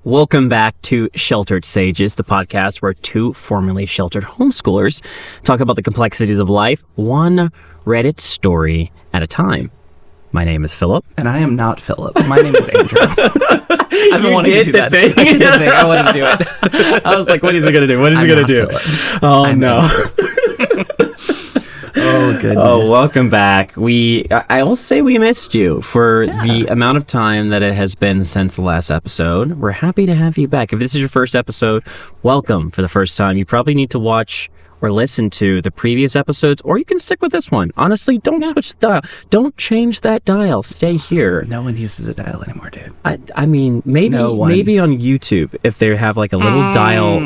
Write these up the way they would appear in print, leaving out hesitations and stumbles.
Welcome back to Sheltered Sages, the podcast where two formerly sheltered homeschoolers talk about the complexities of life, one Reddit story at a time. My name is Philip. And I am not Philip. My name is Andrew. I've been wanting to do that. Thing. I did the thing. I wanted to do it. I was like, what is he going to do? What is he going to do? Oh, no. Oh, goodness. Oh, welcome back. I will say we missed you for the amount of time that it has been since the last episode. We're happy to have you back. If this is your first episode, welcome for the first time. You probably need to watch or listen to the previous episodes, or you can stick with this one. Honestly, don't switch the dial. Don't change that dial. Stay here. No one uses a dial anymore, dude. I mean, maybe on YouTube, if they have like a little dial.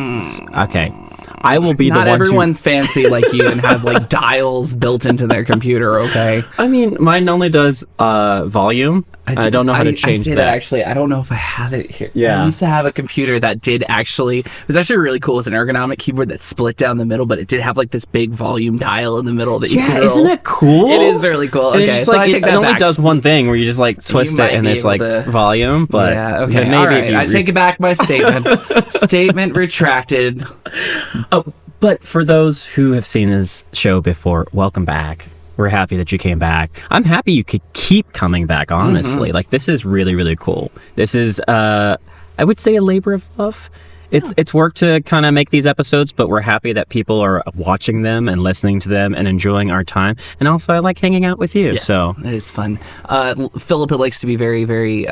Okay. I will be the one. Not everyone's fancy like you and has like dials built into their computer, okay? I mean, mine only does volume. I don't know how to change I say that. Actually, I don't know if I have it here. Yeah. I used to have a computer that did actually, it was actually really cool. It's an ergonomic keyboard that split down the middle, but it did have like this big volume dial in the middle that you could roll. Isn't it cool? It is really cool. And Okay, just, so like, I take that it only back. does one thing where you just like twist it and it's like volume, but yeah, okay. maybe All right, I take it back my statement. Statement retracted. Oh, but for those who have seen this show before, welcome back. We're happy that you came back. I'm happy you could keep coming back, honestly. Like, this is really, really cool. This is, I would say, a labor of love. It's work to kind of make these episodes, but we're happy that people are watching them and listening to them and enjoying our time. And also, I like hanging out with you. Yes, so it is fun. Philip likes to be very, very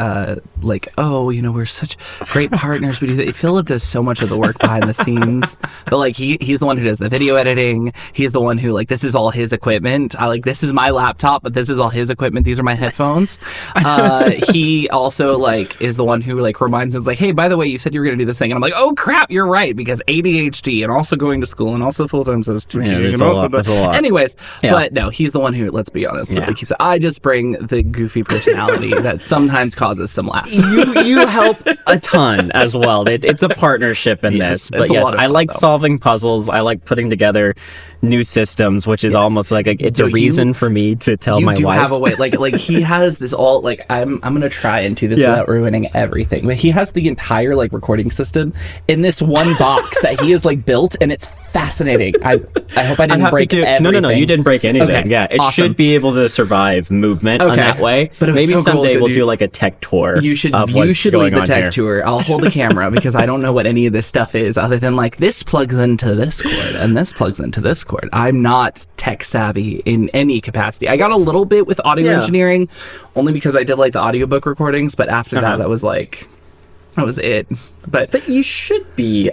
like, oh, you know, we're such great partners. We do. Philip does so much of the work behind the scenes. But like, he's the one who does the video editing. He's the one who like, this is all his equipment. This is my laptop, but this is all his equipment. These are my headphones. He also like is the one who like reminds us like, hey, by the way, you said you were going to do this thing, and I'm like, oh crap, you're right, because ADHD and also going to school and also full-time, so it's there's a lot. Anyways, but no, he's the one who, let's be honest, really keeps it. I just bring the goofy personality that sometimes causes some laughs. You help a ton as well. It's a partnership in this. But yes, I like solving puzzles. I like putting together new systems, which is almost like it's a reason for me to tell my wife. You do have a way, like he has this all, like I'm gonna try and do this without ruining everything, but he has the entire like recording system in this one box that he has like built, and it's fascinating. I hope I didn't break everything. No, you didn't break anything. Okay, yeah, it should be able to survive movement on that way. But maybe someday we'll do like a tech tour. You should lead the tech tour. I'll hold the camera because I don't know what any of this stuff is other than like this plugs into this cord and this plugs into this cord. I'm not tech savvy in any capacity. I got a little bit with audio engineering only because I did like the audiobook recordings, but after that was it. But you should be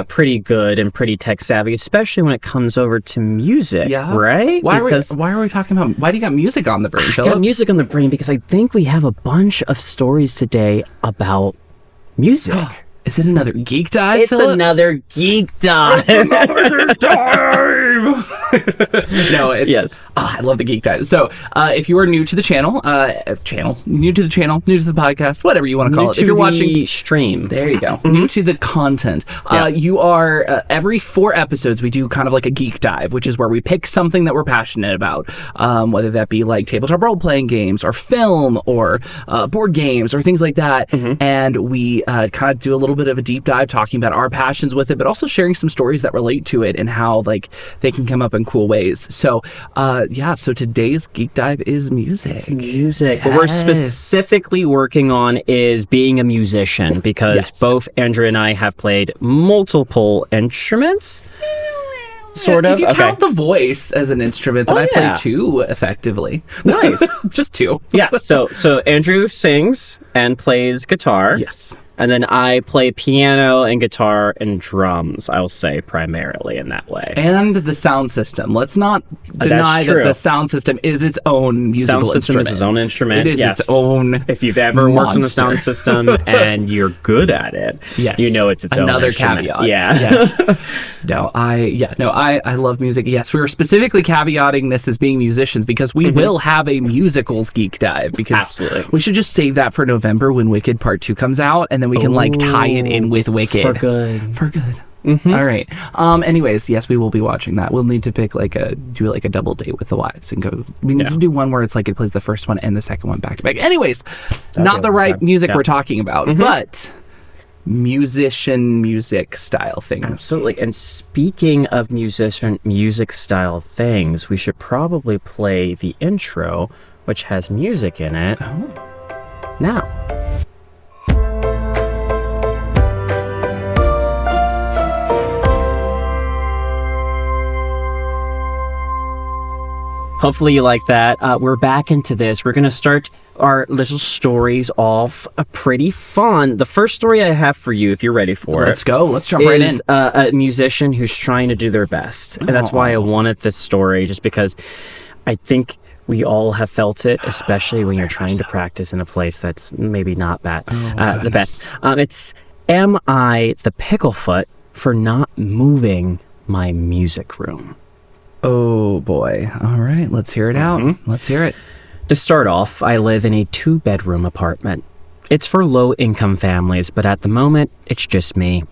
pretty good and pretty tech savvy, especially when it comes over to music, right? Why are we talking about, why do you got music on the brain, Philip? I got music on the brain because I think we have a bunch of stories today about music. Is it another Geek Dive, It's Philip? another Geek Dive. No, it's I love the Geek Dive. So if you are new to the channel, new to the podcast, whatever you want to call it. If you're watching stream, there you go. New to the content. You are every 4 episodes we do kind of like a Geek Dive, which is where we pick something that we're passionate about, whether that be like tabletop role-playing games or film or board games or things like that. And we kind of do a little bit of a deep dive talking about our passions with it, but also sharing some stories that relate to it and how like they can come up in cool ways. So so today's Geek Dive is music. It's music. What we're specifically working on is being a musician because both Andrew and I have played multiple instruments. Sort of. If you count the voice as an instrument, then I play 2 effectively. Nice. Just 2. Yes. So Andrew sings and plays guitar. Yes. And then I play piano and guitar and drums, I'll say, primarily in that way. And the sound system. Let's not deny that the sound system is its own musical instrument. Sound system is its own instrument. It is its own If you've ever worked on the sound system and you're good at it, you know it's its own instrument. Another caveat. Yeah. Yes. I love music. Yes, we were specifically caveating this as being musicians because we will have a musicals Geek Dive because we should just save that for November when Wicked Part 2 comes out, and then we can like tie it in with Wicked. For good. All right. Anyways, yes, we will be watching that. We'll need to pick do a double date with the wives and go. We need to do one where it's like it plays the first one and the second one back to back. Anyways, not the right music we're talking about, but musician music style things. Absolutely. And speaking of musician music style things, we should probably play the intro, which has music in it. Now. Hopefully you like that. We're back into this. We're going to start our little stories off pretty fun. The first story I have for you, if you're ready for Let's go. Let's jump right in. Is a musician who's trying to do their best. And that's why I wanted this story, just because I think we all have felt it, especially when you're trying to practice in a place that's maybe not the best. It's, am I the picklefoot for not moving my music room? Oh boy. All right, let's hear it out. Let's hear it. To start off, I live in a 2-bedroom apartment. It's for low-income families, but at the moment, it's just me.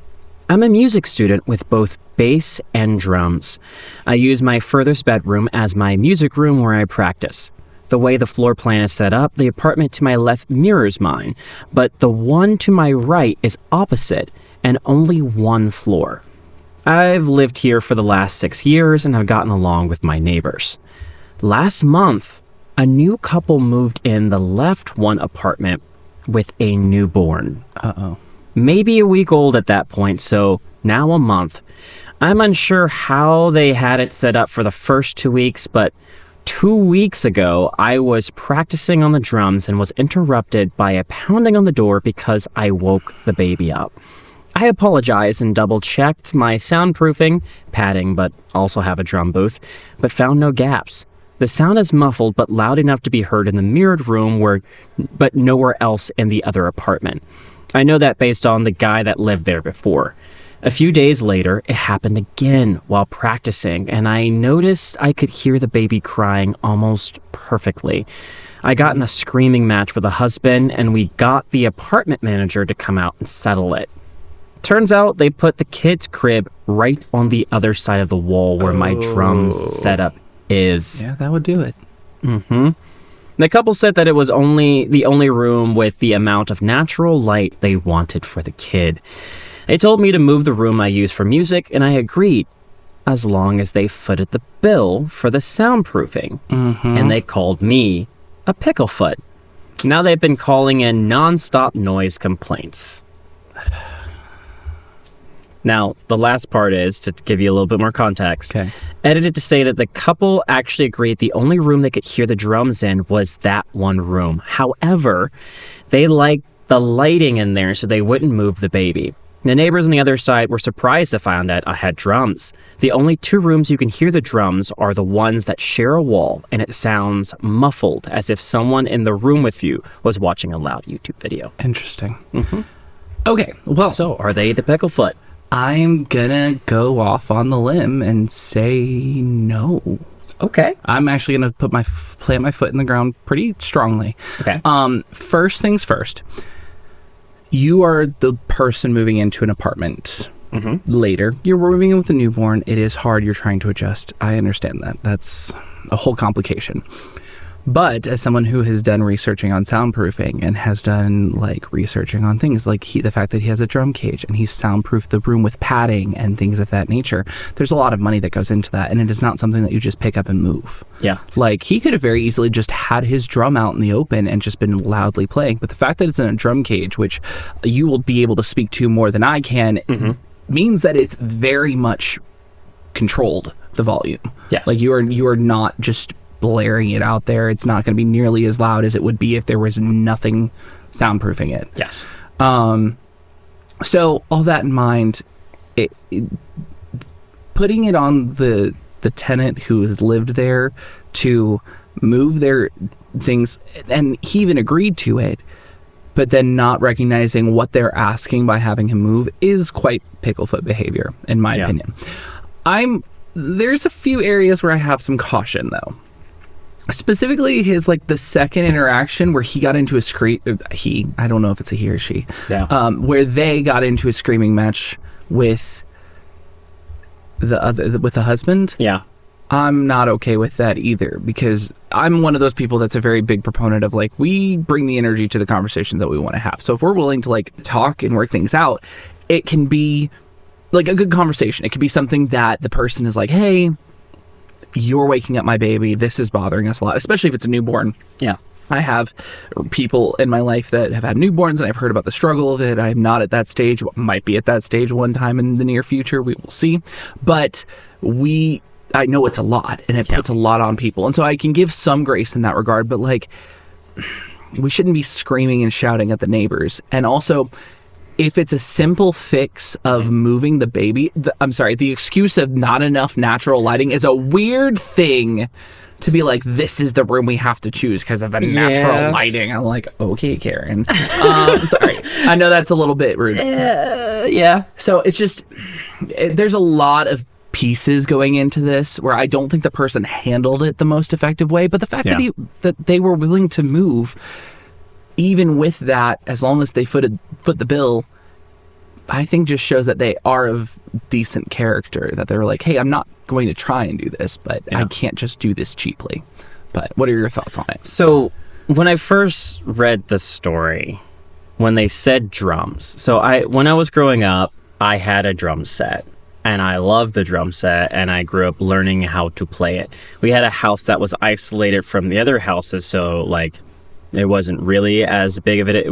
I'm a music student with both bass and drums. I use my furthest bedroom as my music room where I practice. The way the floor plan is set up, the apartment to my left mirrors mine, but the one to my right is opposite and only one floor. I've lived here for the last 6 years and have gotten along with my neighbors. Last month, a new couple moved in the left one apartment with a newborn. Maybe a week old at that point, so now a month. I'm unsure how they had it set up for the first 2 weeks, but 2 weeks ago, I was practicing on the drums and was interrupted by a pounding on the door because I woke the baby up. I apologized and double-checked my soundproofing, padding, but also have a drum booth, but found no gaps. The sound is muffled but loud enough to be heard in the mirrored room, but nowhere else in the other apartment. I know that based on the guy that lived there before. A few days later, it happened again while practicing, and I noticed I could hear the baby crying almost perfectly. I got in a screaming match with a husband, and we got the apartment manager to come out and settle it. Turns out they put the kid's crib right on the other side of the wall where my drums setup is. Yeah, that would do it. The couple said that it was the only room with the amount of natural light they wanted for the kid. They told me to move the room I use for music, and I agreed, as long as they footed the bill for the soundproofing. And they called me a picklefoot. Now they've been calling in non-stop noise complaints. Now, the last part is, to give you a little bit more context, edited to say that the couple actually agreed the only room they could hear the drums in was that one room. However, they liked the lighting in there, so they wouldn't move the baby. The neighbors on the other side were surprised to find out I had drums. The only 2 rooms you can hear the drums are the ones that share a wall, and it sounds muffled, as if someone in the room with you was watching a loud YouTube video. Interesting. Okay, well. So, are they the picklefoot? I'm gonna go off on the limb and say no. Okay. I'm actually gonna plant my foot in the ground pretty strongly. Okay. First things first. You are the person moving into an apartment later. You're moving in with a newborn. It is hard. You're trying to adjust. I understand that. That's a whole complication. But as someone who has done researching on soundproofing and has done researching on things like the fact that he has a drum cage and he's soundproofed the room with padding and things of that nature, there's a lot of money that goes into that, and it is not something that you just pick up and move. Yeah. He could have very easily just had his drum out in the open and just been loudly playing, but the fact that it's in a drum cage, which you will be able to speak to more than I can, means that it's very much controlled, the volume. Yes. You are not just blaring it out there. It's not going to be nearly as loud as it would be if there was nothing soundproofing it. Yes. So all that in mind, putting it on the tenant who has lived there to move their things, and he even agreed to it, but then not recognizing what they're asking by having him move is quite picklefoot behavior, in my opinion. There's a few areas where I have some caution, though. Specifically, his the second interaction where he got into a I don't know if it's a he or she, where they got into a screaming match with the husband. Yeah. I'm not okay with that either, because I'm one of those people that's a very big proponent of like, we bring the energy to the conversation that we want to have. So if we're willing to like talk and work things out, it can be like a good conversation. It could be something that the person is like, hey, you're waking up my baby. This is bothering us a lot, especially if it's a newborn. Yeah. I have people in my life that have had newborns, and I've heard about the struggle of it. I'm not at that stage, might be at that stage one time in the near future. We will see. But I know it's a lot, and it puts a lot on people. And so I can give some grace in that regard, but like, we shouldn't be screaming and shouting at the neighbors. And also, if it's a simple fix of moving the baby, the excuse of not enough natural lighting is a weird thing to be like, this is the room we have to choose because of the natural lighting. I'm like, okay, Karen. Sorry. I know that's a little bit rude. Yeah. So it's just, there's a lot of pieces going into this where I don't think the person handled it the most effective way. But the fact that they were willing to move, even with that, as long as they foot the bill, I think just shows that they are of decent character, that they're like, hey, I'm not going to try and do this, but I can't just do this cheaply. But what are your thoughts on it? So when I first read the story, when they said drums, when I was growing up, I had a drum set. And I loved the drum set, and I grew up learning how to play it. We had a house that was isolated from the other houses, so like it wasn't really as big of it.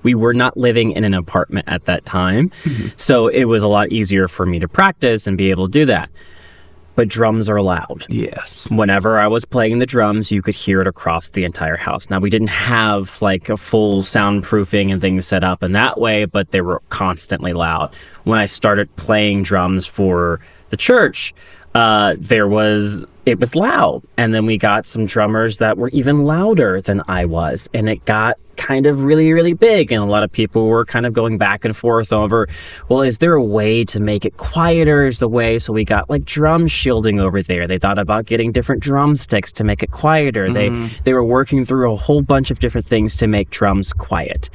We were not living in an apartment at that time, so it was a lot easier for me to practice and be able to do that. But drums are loud. Yes. Whenever I was playing the drums, you could hear it across the entire house. Now, we didn't have like a full soundproofing and things set up in that way, but they were constantly loud. When I started playing drums for the church, it was loud. And then we got some drummers that were even louder than I was. And it got kind of really, really big. And a lot of people were kind of going back and forth over, well, is there a way to make it quieter? Is the way? So we got like drum shielding over there. They thought about getting different drumsticks to make it quieter. They were working through a whole bunch of different things to make drums quiet.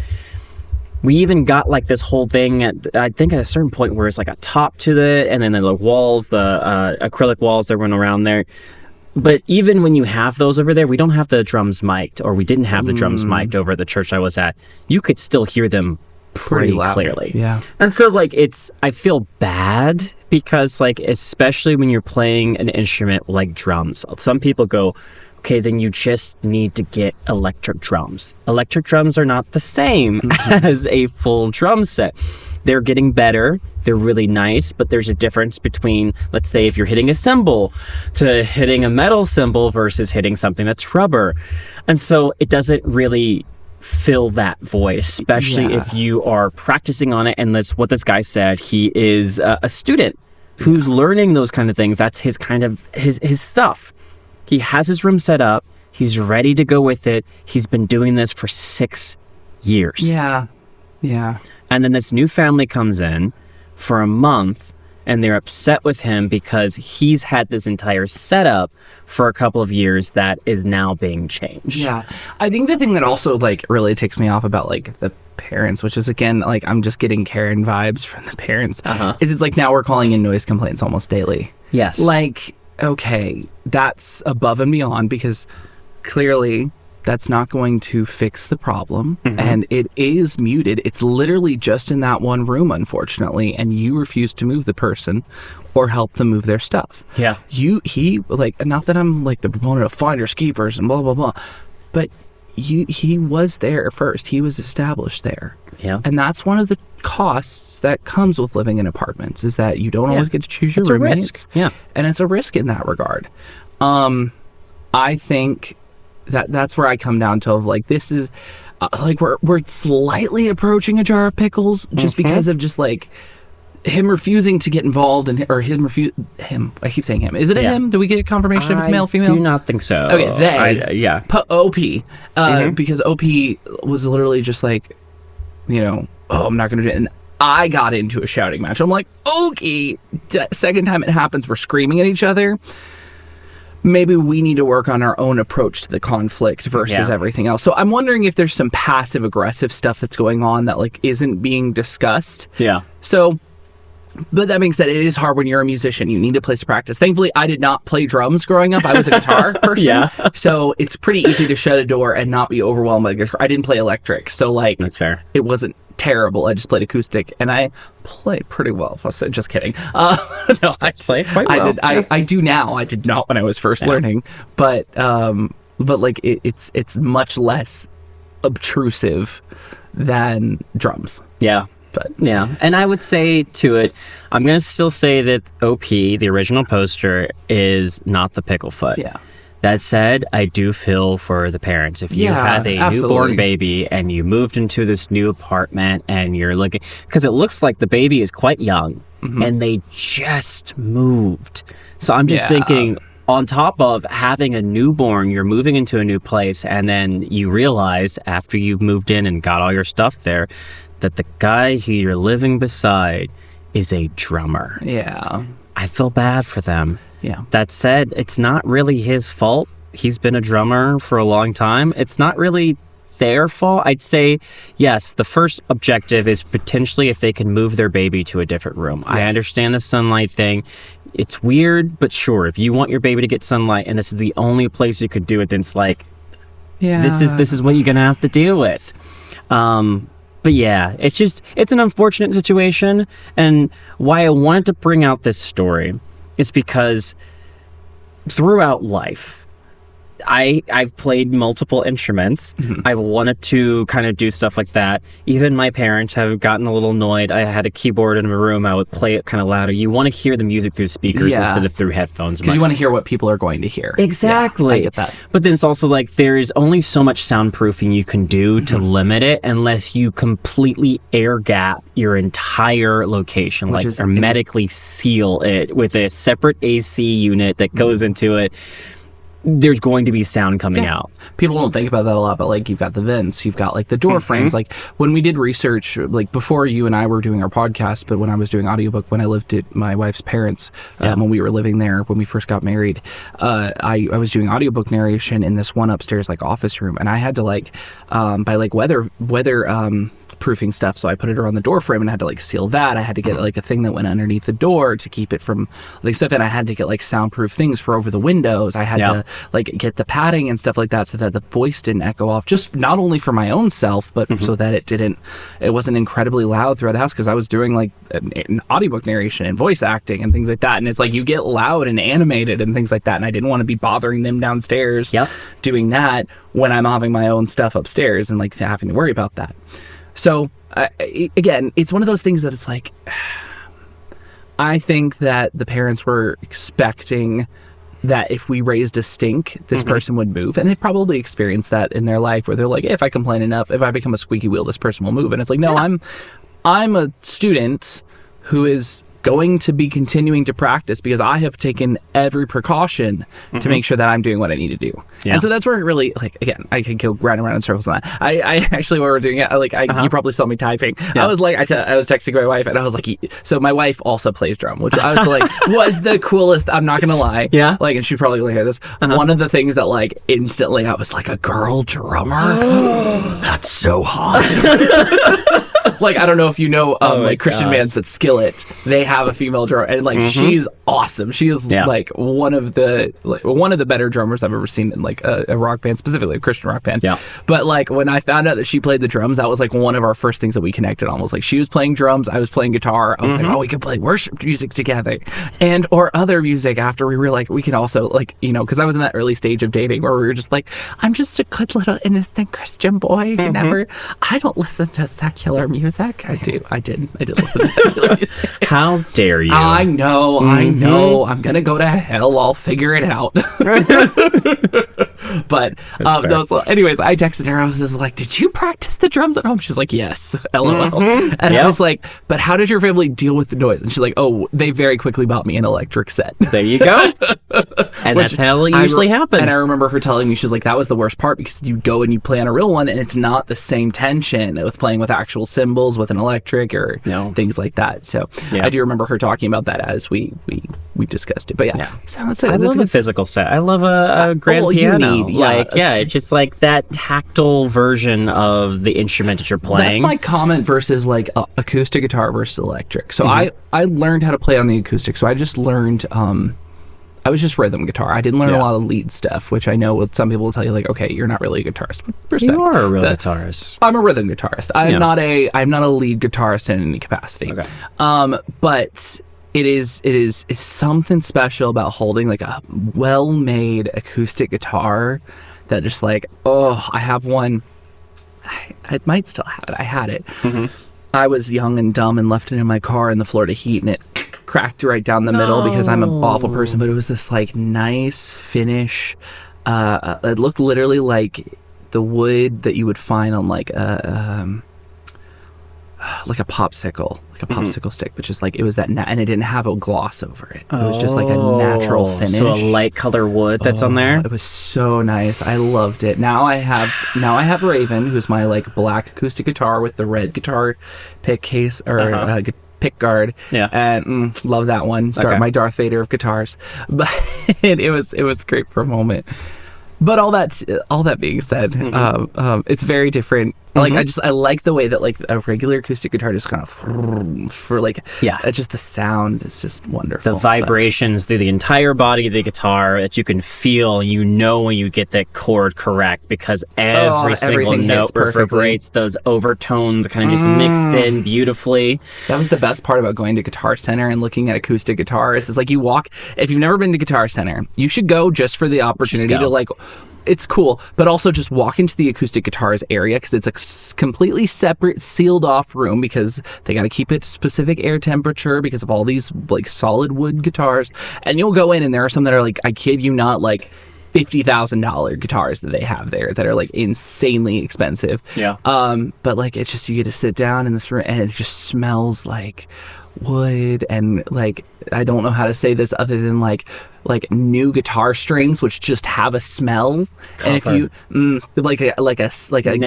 We even got like this whole thing I think at a certain point where it's like a top to it, and then the walls, the acrylic walls that went around there. But even when you have those over there, we don't have the drums mic'd, or we didn't have the drums mic'd over at the church I was at. You could still hear them pretty clearly. Yeah. And so like I feel bad because like, especially when you're playing an instrument like drums, some people go, okay, then you just need to get electric drums. Electric drums are not the same as a full drum set. They're getting better. They're really nice, but there's a difference between, let's say, if you're hitting a cymbal to hitting a metal cymbal versus hitting something that's rubber. And so it doesn't really fill that void, especially if you are practicing on it. And that's what this guy said. He is a student who's learning those kind of things. That's his kind of his stuff. He has his room set up. He's ready to go with it. He's been doing this for 6 years. Yeah. Yeah. And then this new family comes in for a month, and they're upset with him because he's had this entire setup for a couple of years that is now being changed. Yeah. I think the thing that also like really takes me off about like the parents, which is again, like I'm just getting Karen vibes from the parents, is it's like now we're calling in noise complaints almost daily. Yes. Like, okay, that's above and beyond, because clearly that's not going to fix the problem. And it is muted. It's literally just in that one room, unfortunately, and you refuse to move the person or help them move their stuff. Yeah. He like, not that I'm like the proponent of finders keepers and blah blah blah, but he was there first. He was established there. Yeah. And that's one of the costs that comes with living in apartments, is that you don't always get to choose your roommates. Risk. Yeah. And it's a risk in that regard. I think that's where I come down to like, this is like we're slightly approaching a jar of pickles just because of just like him refusing to get involved I keep saying him. Is it a him? Do we get a confirmation if it's male, female? I do not think so. Okay, they. OP. Because OP was literally just like, oh, I'm not going to do it. And I got into a shouting match. I'm like, okay, second time it happens, we're screaming at each other. Maybe we need to work on our own approach to the conflict versus everything else. So I'm wondering if there's some passive aggressive stuff that's going on that like isn't being discussed. Yeah. So But that being said, it is hard when you're a musician. You need a place to practice. Thankfully, I did not play drums growing up. I was a guitar person. Yeah. So it's pretty easy to shut a door and not be overwhelmed by the guitar. I didn't play electric. So, like, That's fair. It wasn't terrible. I just played acoustic, and I played pretty well. I said, just kidding. No, played quite well. I did. I do now. I did not when I was first learning. But like, it's much less obtrusive than drums. Yeah. But yeah, and I would say to it, I'm going to still say that OP, the original poster, is not the Picklefoot. Yeah. That said, I do feel for the parents. If you have a newborn baby and you moved into this new apartment and you're looking, because it looks like the baby is quite young and they just moved. So I'm just thinking, on top of having a newborn, you're moving into a new place, and then you realize after you've moved in and got all your stuff there, that the guy who you're living beside is a drummer. Yeah. I feel bad for them. Yeah. That said, it's not really his fault. He's been a drummer for a long time. It's not really their fault. I'd say, yes, the first objective is potentially if they can move their baby to a different room. Yeah. I understand the sunlight thing. It's weird, but sure, if you want your baby to get sunlight and this is the only place you could do it, then it's like, this is what you're going to have to deal with. But yeah, it's an unfortunate situation. And why I wanted to bring out this story is because throughout life, I've played multiple instruments. I've wanted to kind of do stuff like that. Even my parents have gotten a little annoyed. I had a keyboard in my room. I would play it kind of louder. You want to hear the music through speakers instead of through headphones. Because you want to hear what people are going to hear. Exactly. Yeah, I get that. But then it's also like there is only so much soundproofing you can do to limit it unless you completely air gap your entire location, like hermetically seal it with a separate AC unit that goes into it. There's going to be sound coming out. People don't think about that a lot, but like you've got the vents, you've got like the door frames. Like when we did research, like before you and I were doing our podcast, but when I was doing audiobook, when I lived at my wife's parents, when we were living there, when we first got married, I was doing audiobook narration in this one upstairs like office room, and I had to like by like weather proofing stuff, so I put it around the door frame and I had to like seal that. I had to get like a thing that went underneath the door to keep it from like stuff, and I had to get like soundproof things for over the windows. I had to like get the padding and stuff like that so that the voice didn't echo off, just not only for my own self, but so that it wasn't incredibly loud throughout the house, because I was doing like an audiobook narration and voice acting and things like that, and it's like you get loud and animated and things like that, and I didn't want to be bothering them downstairs doing that when I'm having my own stuff upstairs and like having to worry about that. So, again, it's one of those things that it's like, I think that the parents were expecting that if we raised a stink, this person would move. And they've probably experienced that in their life where they're like, if I complain enough, if I become a squeaky wheel, this person will move. And it's like, no, I'm a student who is going to be continuing to practice because I have taken every precaution to make sure that I'm doing what I need to do. And so that's where it really, like, again, I could go round and round in circles on that. I actually, while we were doing it, like, you probably saw me typing. I was like, I was texting my wife, and I was like, so my wife also plays drum, which I was like, was the coolest, I'm not going to lie. Yeah. Like, and she'd probably going to hear this. One of the things that, like, instantly I was like, a girl drummer? That's so hot. Like, I don't know if you know, like, Christian bands, but Skillet, they have a female drummer, and like she's awesome. She is like one of the better drummers I've ever seen in like a rock band, specifically a Christian rock band. Yeah. But like when I found out that she played the drums, that was like one of our first things that we connected on. Was like she was playing drums, I was playing guitar. I was like, oh, we could play worship music together, and or other music after we were like, we can also like, you know, because I was in that early stage of dating where we were just like, I'm just a good little innocent Christian boy who I don't listen to secular music. I did listen to secular music. How dare you? I know. I'm gonna go to hell. I'll figure it out. But anyways, I texted her. I was just like, "Did you practice the drums at home?" She's like, "Yes." LOL. And I was like, "But how did your family deal with the noise?" And she's like, "Oh, they very quickly bought me an electric set." There you go. And that's how it usually happens. And I remember her telling me, she's like, "That was the worst part because you go and you play on a real one, and it's not the same tension with playing with actual cymbals with an electric or things like that." So I do remember her talking about that as we we discussed it. But yeah. So that's I love a physical set. I love a grand piano. It's just like that tactile version of the instrument that you're playing. That's my comment versus like acoustic guitar versus electric. So I learned how to play on the acoustic. So I just learned. I was just rhythm guitar. I didn't learn a lot of lead stuff, which I know some people will tell you like, okay, you're not really a guitarist. Respect. You are a real guitarist. I'm a rhythm guitarist. I'm not a lead guitarist in any capacity. Okay. But it's something special about holding like a well-made acoustic guitar that just like, I have one. I might still have it. I had it. I was young and dumb and left it in my car in the Florida heat, and it cracked right down the middle because I'm an awful person. But it was this like nice finish. It looked literally like the wood that you would find on like a popsicle, stick, but just like it was that, and it didn't have a gloss over it. It was just like a natural finish. So a light color wood that's on there. It was so nice. I loved it. Now I have Raven, who's my like black acoustic guitar with the red guitar pick case or pick guard. Yeah, and love that one. Okay. My Darth Vader of guitars. But it was great for a moment. But all that being said, it's very different. Like I like the way that like a regular acoustic guitar just kind of it's just the sound is just wonderful. The vibrations through the entire body of the guitar that you can feel, when you get that chord correct, because every single note reverberates. Those overtones kind of just mixed in beautifully. That was the best part about going to Guitar Center and looking at acoustic guitars. It's like if you've never been to Guitar Center, you should go just for the opportunity to like. It's cool, but also just walk into the acoustic guitars area because it's a completely separate, sealed off room because they got to keep it specific air temperature because of all these like solid wood guitars. And you'll go in and there are some that are like, I kid you not, like $50,000 guitars that they have there that are like insanely expensive. Yeah. But like it's just, you get to sit down in this room and it just smells like wood, and like I don't know how to say this other than like new guitar strings which just have a smell. Copper. And if you like a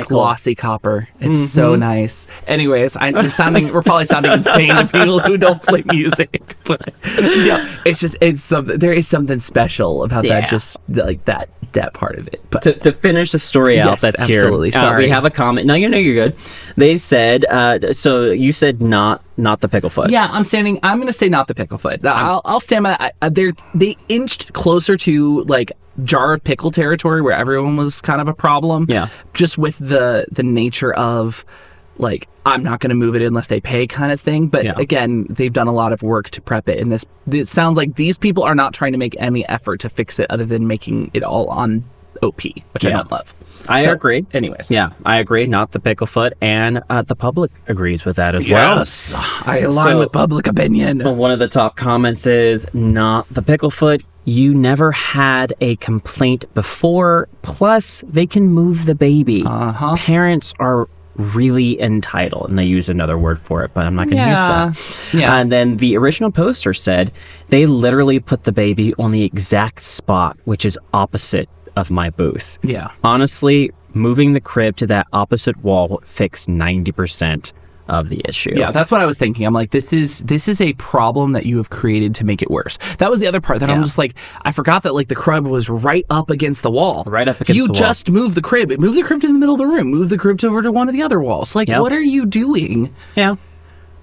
glossy copper, it's so nice. Anyways, we're probably sounding insane to people who don't play music, but it's something. There is something special about that, just like that part of it. But to finish the story out, that's absolutely. Here. Sorry, we have a comment. No, you're good. They said, so you said not the picklefoot. Yeah, I'm going to say not the picklefoot. I'll stand by. They inched closer to like jar of pickle territory where everyone was kind of a problem. Yeah, just with the nature of like, I'm not going to move it unless they pay kind of thing. But again, they've done a lot of work to prep it. And it sounds like these people are not trying to make any effort to fix it other than making it all on OP, which I don't love. I agree. Anyways. Yeah, I agree. Not the picklefoot. And the public agrees with that as well. Yes, I align with public opinion. One of the top comments is not the picklefoot. You never had a complaint before. Plus, they can move the baby. Parents are really entitled, and they use another word for it, but I'm not going to use that. Yeah. And then the original poster said they literally put the baby on the exact spot, which is opposite of my booth. Yeah. Honestly, moving the crib to that opposite wall fixed 90% of the issue. Yeah, that's what I was thinking. I'm like, this is a problem that you have created to make it worse. That was the other part that I'm just like, I forgot that like the crib was right up against the wall. Right up against the wall. You just moved the crib. Move the crib to the middle of the room. Move the crib over to one of the other walls. Like, what are you doing? Yeah.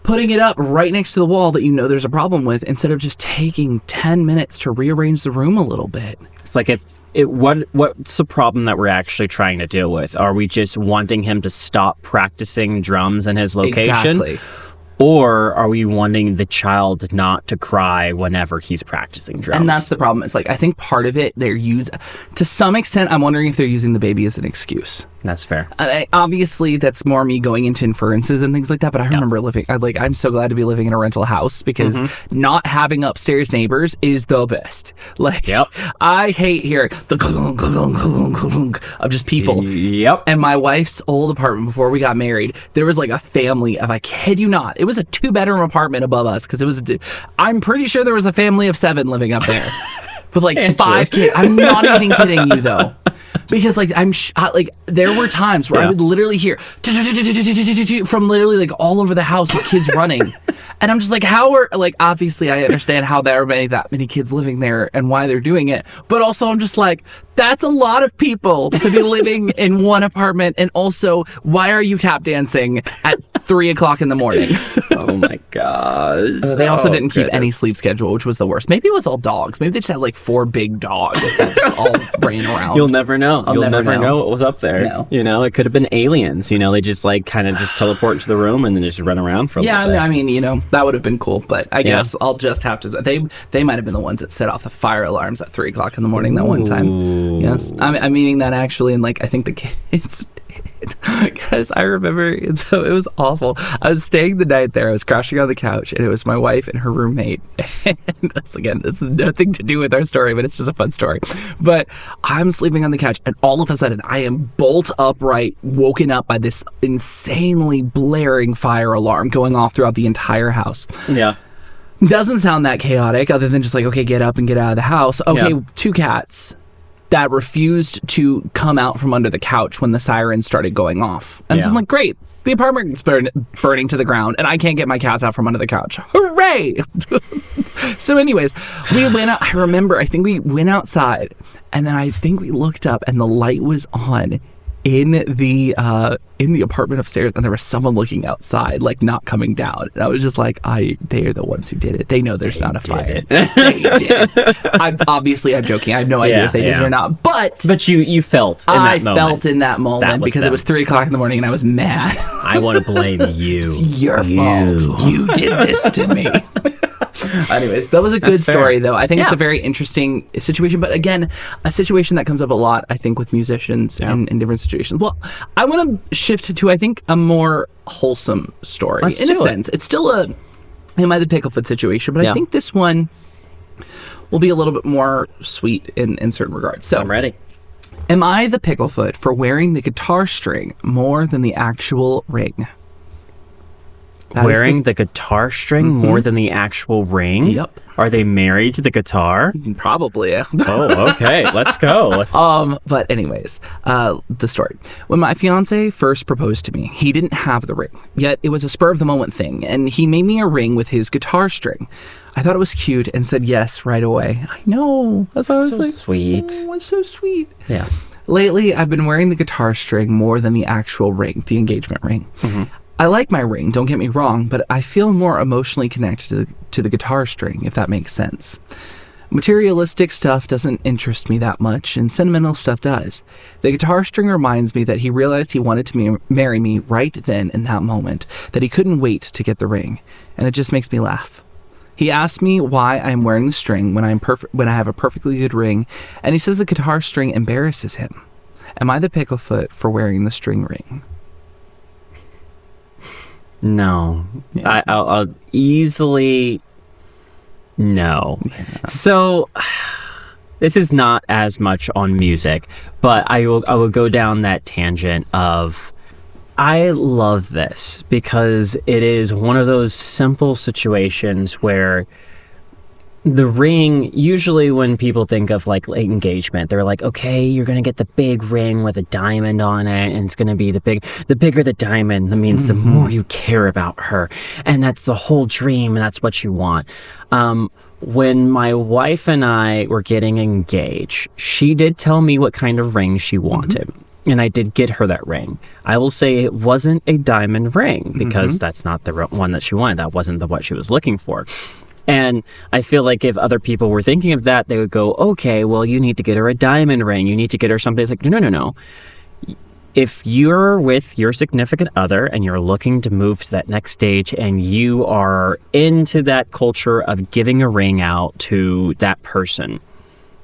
Putting it up right next to the wall that you know there's a problem with, instead of just taking 10 minutes to rearrange the room a little bit. It's like, what's the problem that we're actually trying to deal with? Are we just wanting him to stop practicing drums in his location? Exactly. Or are we wanting the child not to cry whenever he's practicing drums? And that's the problem. It's like, I think part of it, to some extent, I'm wondering if they're using the baby as an excuse. That's fair. Obviously, that's more me going into inferences and things like that. But I remember I'm so glad to be living in a rental house because not having upstairs neighbors is the best. Like, I hate hearing the clunk of just people. Yep. And my wife's old apartment before we got married, there was like a family of, I kid you not, it was a 2-bedroom apartment above us because I'm pretty sure there was a family of 7 living up there with like 5 kids. I'm not even kidding you though. Because like like there were times where I would literally hear from literally like all over the house of kids running. And I'm just like, how are, like, obviously I understand how there are that many kids living there and why they're doing it. But also I'm just like, that's a lot of people to be living in one apartment. And also, why are you tap dancing at 3:00 in the morning? Oh my gosh. They also didn't keep any sleep schedule, which was the worst. Maybe it was all dogs. Maybe they just had like 4 big dogs that just all ran around. You'll never know. You'll never know what was up there. No. You know, it could have been aliens. You know, they just like kind of just teleport to the room and then just run around for a little bit. Yeah, I mean, you know, that would have been cool. But I guess I'll just have to. They might have been the ones that set off the fire alarms at 3:00 in the morning that one time. Yes, I'm meaning that actually, and like I think the kids. Because I remember, so it was awful. I was staying the night there. I was crashing on the couch, and it was my wife and her roommate. And this has nothing to do with our story, but it's just a fun story. But I'm sleeping on the couch, and all of a sudden, I am bolt upright, woken up by this insanely blaring fire alarm going off throughout the entire house. Yeah. Doesn't sound that chaotic, other than just like, okay, get up and get out of the house. Okay, 2 cats that refused to come out from under the couch when the sirens started going off. And so I'm like, great, the apartment's burning to the ground, and I can't get my cats out from under the couch. Hooray! So anyways, we went out. I think we went outside, and then I think we looked up, and the light was on in the apartment upstairs, and there was someone looking outside, like not coming down. And I was just like, they are the ones who did it. They know there's not a fire. They did. I'm joking. I have no idea if they did it or not. But you felt in that moment. I felt in that moment because it was 3:00 in the morning and I was mad. I want to blame you. It's your fault. You did this to me. Anyways, that was a good story, though. I think it's a very interesting situation. But again, a situation that comes up a lot, I think, with musicians and in different situations. Well, I want to shift to, I think, a more wholesome story. In a sense. It's still am I the Picklefoot situation, but I think this one will be a little bit more sweet in certain regards. So I'm ready. Am I the Picklefoot for wearing the guitar string more than the actual ring? Wearing the guitar string more than the actual ring? Yep. Are they married to the guitar? Probably. Oh, okay. Let's go. But anyways, the story. When my fiance first proposed to me, he didn't have the ring. Yet it was a spur of the moment thing, and he made me a ring with his guitar string. I thought it was cute and said yes right away. I know. That's what I was like. Sweet. Oh, it's so sweet. Yeah. Lately, I've been wearing the guitar string more than the actual ring, the engagement ring. Mm-hmm. I like my ring, don't get me wrong, but I feel more emotionally connected to the guitar string, if that makes sense. Materialistic stuff doesn't interest me that much, and sentimental stuff does. The guitar string reminds me that he realized he wanted to marry me right then in that moment, that he couldn't wait to get the ring, and it just makes me laugh. He asked me why I'm wearing the string when I have a perfectly good ring, and he says the guitar string embarrasses him. Am I the Picklefoot for wearing the string ring? No. Yeah. I'll easily no. Yeah. So this is not as much on music, but I will go down that tangent of I love this because it is one of those simple situations where the ring, usually when people think of like engagement, they're like, okay, you're going to get the big ring with a diamond on it, and it's going to be the bigger the diamond, that means the more you care about her. And that's the whole dream, and that's what you want. When my wife and I were getting engaged, she did tell me what kind of ring she wanted. And I did get her that ring. I will say it wasn't a diamond ring because that's not the one that she wanted. That wasn't what she was looking for. And I feel like if other people were thinking of that, they would go, okay, well, you need to get her a diamond ring. You need to get her something. It's like, no. If you're with your significant other and you're looking to move to that next stage and you are into that culture of giving a ring out to that person,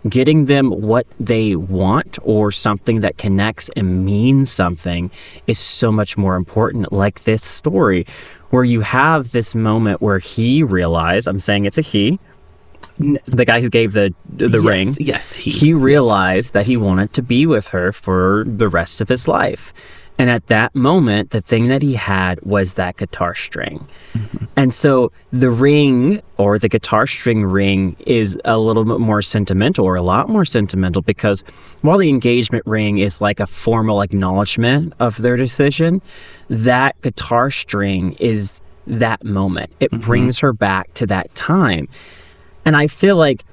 getting them what they want or something that connects and means something is so much more important. Like this story where you have this moment where he realized, I'm saying it's a he, the guy who gave the ring. Yes, he realized that he wanted to be with her for the rest of his life. And at that moment, the thing that he had was that guitar string. And so the ring, or the guitar string ring, is a little bit more sentimental, or a lot more sentimental, because while the engagement ring is like a formal acknowledgement of their decision, that guitar string is that moment. It brings her back to that time. And I feel like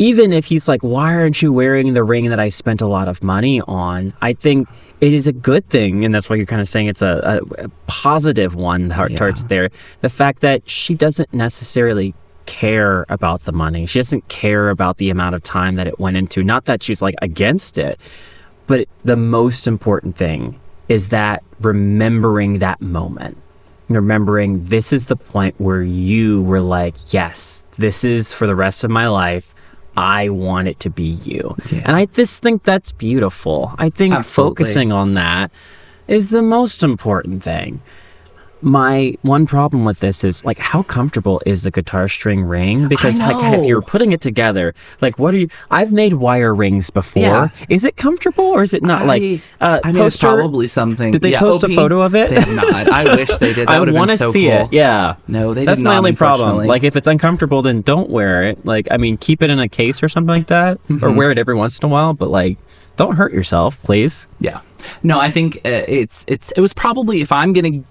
even if he's like, why aren't you wearing the ring that I spent a lot of money on? I think it is a good thing. And that's why you're kind of saying it's a positive one towards there. The fact that she doesn't necessarily care about the money. She doesn't care about the amount of time that it went into. Not that she's like against it, but the most important thing is that remembering that moment. Remembering this is the point where you were like, yes, this is for the rest of my life. I want it to be you. Yeah. And I just think that's beautiful. I think focusing on that is the most important thing. My one problem with this is, like, how comfortable is the guitar string ring? Because like, if you're putting it together, like, what are you? I've made wire rings before. Yeah. Is it comfortable, or is it not? I mean, it's probably something. Did they post a photo of it? They have not. I wish they did. That I want to so see cool. it. Yeah. No, they did not. That's my only problem. Like, if it's uncomfortable, then don't wear it. Like, I mean, keep it in a case or something like that, or wear it every once in a while. But like, don't hurt yourself, please. Yeah. No, I think it was probably, if I'm gonna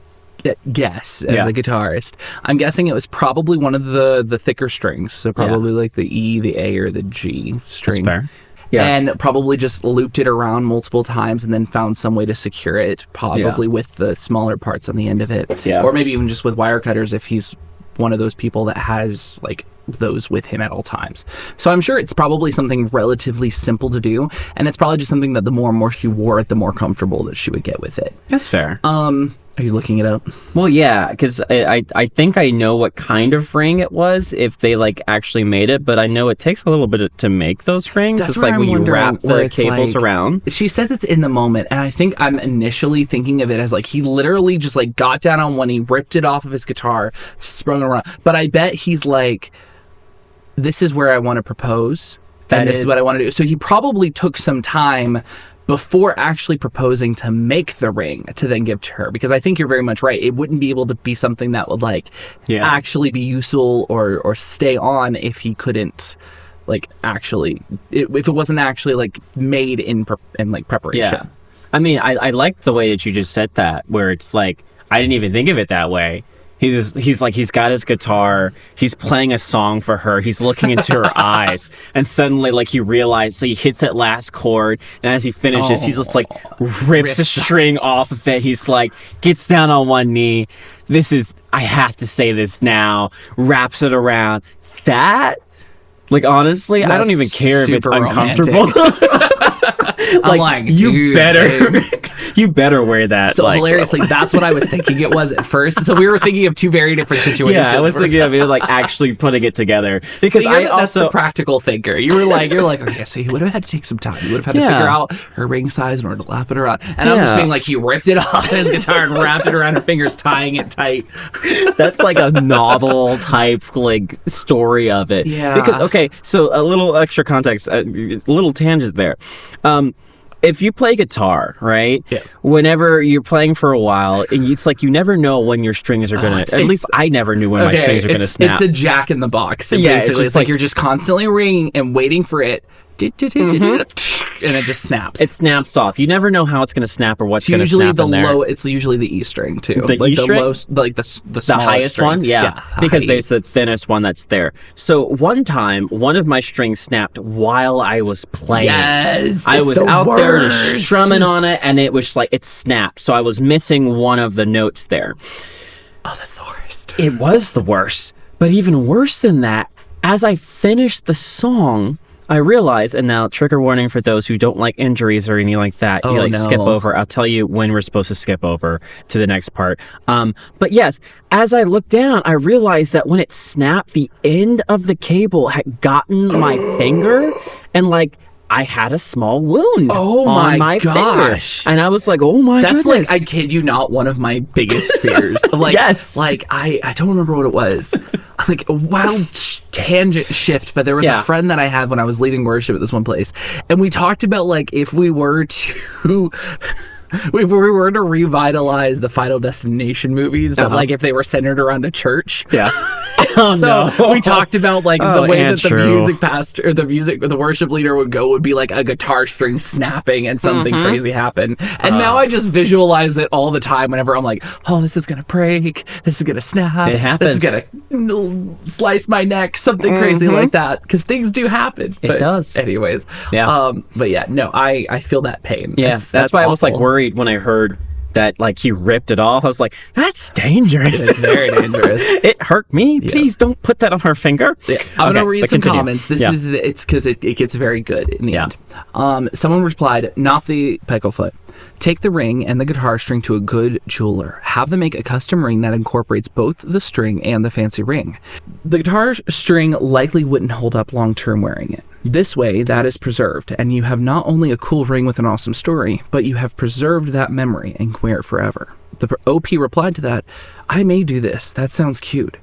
guess as a guitarist, I'm guessing it was probably one of the thicker strings, so probably like the E, the A, or the G string. That's fair. Yes. And probably just looped it around multiple times and then found some way to secure it, probably with the smaller parts on the end of it. Yeah. Or maybe even just with wire cutters if he's one of those people that has like those with him at all times. So I'm sure it's probably something relatively simple to do, and it's probably just something that the more and more she wore it, the more comfortable that she would get with it. That's fair. Are you looking it up? Well, yeah, because I think I know what kind of ring it was if they like actually made it, but I know it takes a little bit to make those rings. That's it's like when you wrap the cables like, around. She says it's in the moment, and I think I'm initially thinking of it as like he literally just like got down on one, he ripped it off of his guitar, sprung it around. But I bet he's like, this is where I want to propose, and this is what I want to do. So he probably took some time before actually proposing to make the ring to then give to her, because I think you're very much right. It wouldn't be able to be something that would like actually be useful or stay on if he couldn't like actually if it wasn't actually like made in like preparation. Yeah. I mean, I like the way that you just said that, where it's like I didn't even think of it that way. He's like, he's got his guitar, he's playing a song for her, he's looking into her eyes, and suddenly like he realized, so he hits that last chord, and as he finishes, he's just like rips a string off of it. He's like, gets down on one knee, I have to say this now, wraps it around. That, like, honestly, I don't even care if it's uncomfortable. Like, you better you better wear that. So hilariously, that's what I was thinking it was at first. So we were thinking of two very different situations. Yeah, I was thinking of it like actually putting it together, because so that's the practical thinker. You're like, okay, so he would have had to take some time. He would have had to figure out her ring size in order to lap it around. And I'm just being like, he ripped it off his guitar and wrapped it around her fingers, tying it tight. That's like a novel type like story of it. Yeah. Because okay, so a little extra context, a little tangent there. If you play guitar, right? Yes. Whenever you're playing for a while, it's like you never know when your strings are gonna. At least I never knew when my strings are gonna snap. It's a jack in the box. Basically, it's like you're just constantly ringing and waiting for it. And it just snaps. It snaps off. You never know how it's going to snap or what's going to snap in there. It's usually the E string too. The E string? The highest string. one? Yeah. Because there's the thinnest one that's there. So one time, one of my strings snapped while I was playing. Yes! I was out there strumming on it, and it was like, it snapped. So I was missing one of the notes there. Oh, that's the worst. It was the worst. But even worse than that, as I finished the song, I realize, and now trigger warning for those who don't like injuries or anything like that. Skip over. I'll tell you when we're supposed to skip over to the next part. But yes, as I looked down, I realized that when it snapped, the end of the cable had gotten my finger, and like I had a small wound on my gosh. finger. And I was like, oh my goodness. That's like, I kid you not, one of my biggest fears. Like, yes. Like, I don't remember what it was. Like a wild tangent shift, but there was a friend that I had when I was leading worship at this one place. And we talked about like, if we were to we were to revitalize the Final Destination movies, but like if they were centered around a church. Yeah. We talked about like the way that the Andrew. music pastor or the worship leader would be like a guitar string snapping and something crazy happen. And now I just visualize it all the time whenever I'm like, oh, this is gonna break, this is gonna snap, It happens. this is gonna slice my neck, something crazy like that, because things do happen. It does. Anyways, Yeah. but yeah, no, I feel that pain. Yeah, that's why I was like awful. worried when I heard that like he ripped it off. I was like, that's dangerous. It's very dangerous. It hurt me. Please don't put that on her finger. Yeah. I'm gonna Okay, read but some continue. comments. This Yeah. is it's because it gets very good in the Yeah. end. Someone replied, not the Pecklefoot. Take the ring and the guitar string to a good jeweler. Have them make a custom ring that incorporates both the string and the fancy ring. The guitar string likely wouldn't hold up long term wearing it. This way, that is preserved, and you have not only a cool ring with an awesome story, but you have preserved that memory and can wear it forever. The OP replied to that, I may do this. That sounds cute.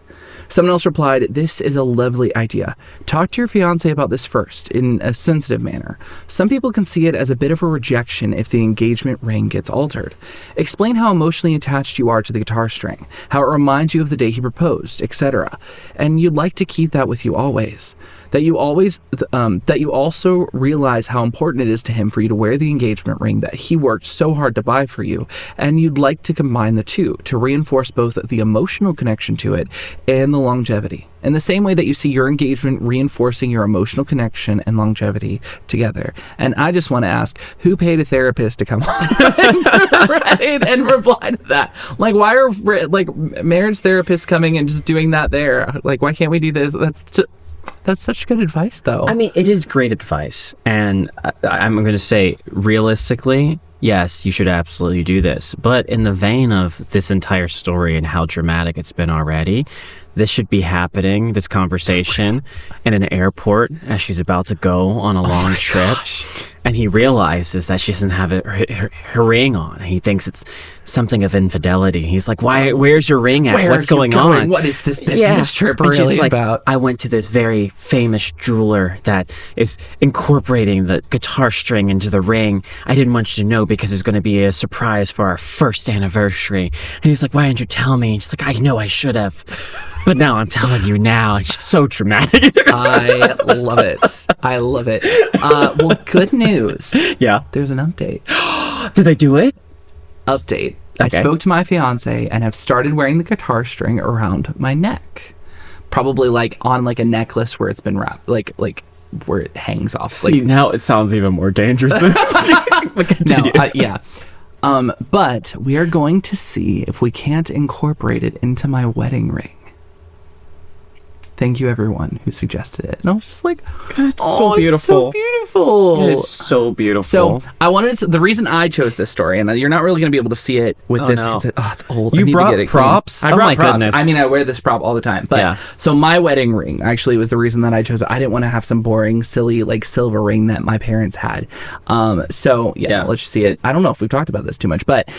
Someone else replied, this is a lovely idea. Talk to your fiance about this first, in a sensitive manner. Some people can see it as a bit of a rejection if the engagement ring gets altered. Explain how emotionally attached you are to the guitar string, how it reminds you of the day he proposed, etc. And you'd like to keep that with you always. That you also realize how important it is to him for you to wear the engagement ring that he worked so hard to buy for you, and you'd like to combine the two to reinforce both the emotional connection to it and the longevity. In the same way that you see your engagement reinforcing your emotional connection and longevity together. And I just want to ask, who paid a therapist to come on and reply to that? Like, why are like marriage therapists coming and just doing that there? Like, why can't we do this? That's such good advice, though. I mean, it is great advice. And I'm going to say, realistically, yes, you should absolutely do this. But in the vein of this entire story and how dramatic it's been already, this should be happening, this conversation, in an airport as she's about to go on a long trip. And he realizes that she doesn't have her ring on. He thinks it's something of infidelity. He's like, "Why? Where's your ring at? What's going on? What is this business trip And she's really like, about?" I went to this very famous jeweler that is incorporating the guitar string into the ring. I didn't want you to know because it's going to be a surprise for our first anniversary. And he's like, why didn't you tell me? And she's like, I know I should have. But now I'm telling you now. It's so dramatic. I love it. I love it. Well, good news. Yeah. There's an update. Did they do it? Update. I Okay. spoke to my fiance and have started wearing the guitar string around my neck. Probably like on like a necklace where it's been wrapped, like where it hangs off. See, now it sounds even more dangerous. But continue. Yeah. But we are going to see if we can't incorporate it into my wedding ring. Thank you, everyone who suggested it. And I was just like, It's oh, so beautiful. It's so beautiful. It is so beautiful. So I wanted to, the reason I chose this story, and you're not really going to be able to see it with Oh, this. no. It's old. I You need to brought get it props? clean. I Oh, brought my props. goodness. I mean, I wear this prop all the time. But Yeah. so my wedding ring actually was the reason that I chose it. I didn't want to have some boring, silly, like silver ring that my parents had. So yeah, let's just see it. I don't know if we've talked about this too much, but